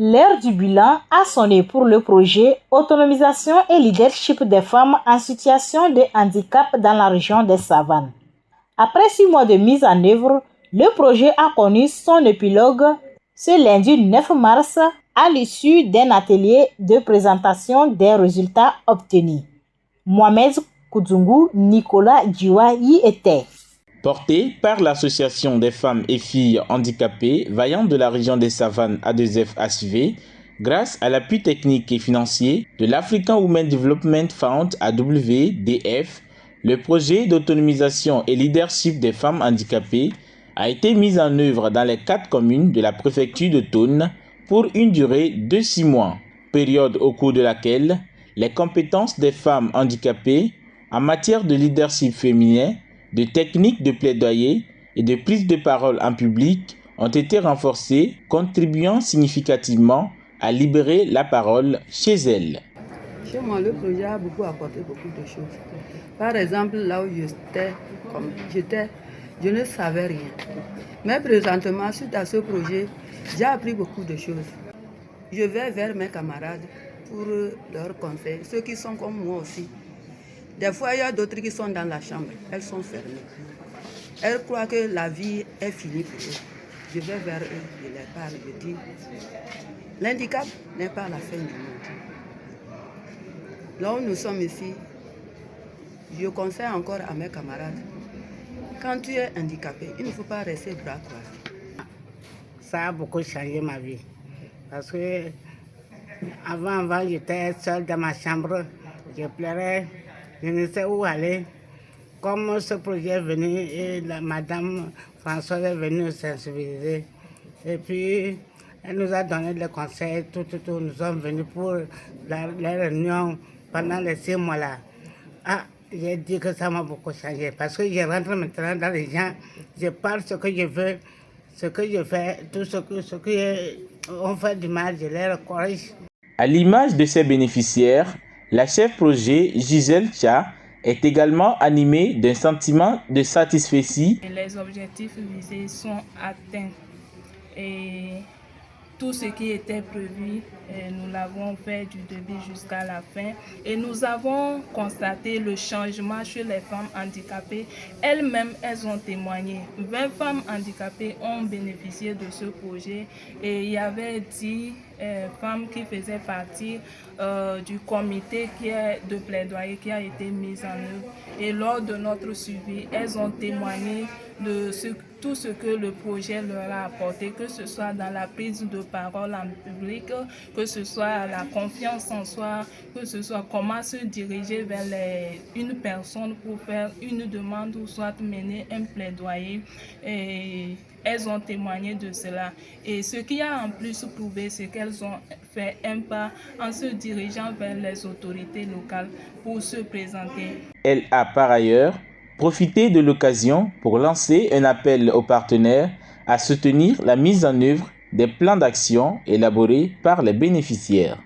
L'heure du bilan a sonné pour le projet Autonomisation et leadership des femmes en situation de handicap dans la région des Savanes. Après 6 mois de mise en œuvre, le projet a connu son épilogue ce lundi 9 mars à l'issue d'un atelier de présentation des résultats obtenus. Mohamed Koudzoungou, Nicolas Djiwa y était. Porté par l'Association des femmes et filles handicapées vaillantes de la région des Savanes A2F-ASUV, grâce à l'appui technique et financier de l'African Women Development Fund AWDF, le projet d'autonomisation et leadership des femmes handicapées a été mis en œuvre dans les 4 communes de la préfecture de Thônes pour une durée de 6 mois, période au cours de laquelle les compétences des femmes handicapées en matière de leadership féminin, de techniques de plaidoyer et de prise de parole en public ont été renforcées, contribuant significativement à libérer la parole chez elles. Chez moi, le projet a beaucoup apporté beaucoup de choses. Par exemple, là où j'étais, je ne savais rien. Mais présentement, suite à ce projet, j'ai appris beaucoup de choses. Je vais vers mes camarades pour leurs conseils, ceux qui sont comme moi aussi. Des fois, il y a d'autres qui sont dans la chambre, elles sont fermées. Elles croient que la vie est finie pour eux. Je vais vers eux, je les parle, je dis, l'handicap n'est pas la fin du monde. Là où nous sommes ici, je conseille encore à mes camarades, quand tu es handicapé, il ne faut pas rester bras croisés. Ça a beaucoup changé ma vie. Parce que avant j'étais seule dans ma chambre, je pleurais, je ne sais où aller. Comme ce projet est venu et madame Françoise est venue nous sensibiliser. Et puis, elle nous a donné des conseils, tout. Nous sommes venus pour les réunions pendant les 6 mois-là. Ah, j'ai dit que ça m'a beaucoup changé parce que je rentre maintenant dans les gens, je parle ce que je veux, ce que je fais, tout ce qu'on fait du mal, je les corrige. À l'image de ses bénéficiaires, la chef projet Gisèle Tcha est également animée d'un sentiment de satisfaction. Les objectifs visés sont atteints et tout ce qui était prévu, nous l'avons fait du début jusqu'à la fin et nous avons constaté le changement chez les femmes handicapées. Elles-mêmes, elles ont témoigné. 20 femmes handicapées ont bénéficié de ce projet et il y avait 10 femmes qui faisaient partie du comité de plaidoyer qui a été mis en œuvre. Et lors de notre suivi, elles ont témoigné de tout ce que le projet leur a apporté, que ce soit dans la prise de parole en public, que ce soit la confiance en soi, que ce soit comment se diriger vers une personne pour faire une demande ou soit mener un plaidoyer. Et elles ont témoigné de cela. Et ce qui a en plus prouvé, c'est qu'elles ont fait un pas en se dirigeant vers les autorités locales pour se présenter. Elle a par ailleurs profité de l'occasion pour lancer un appel aux partenaires à soutenir la mise en œuvre des plans d'action élaborés par les bénéficiaires.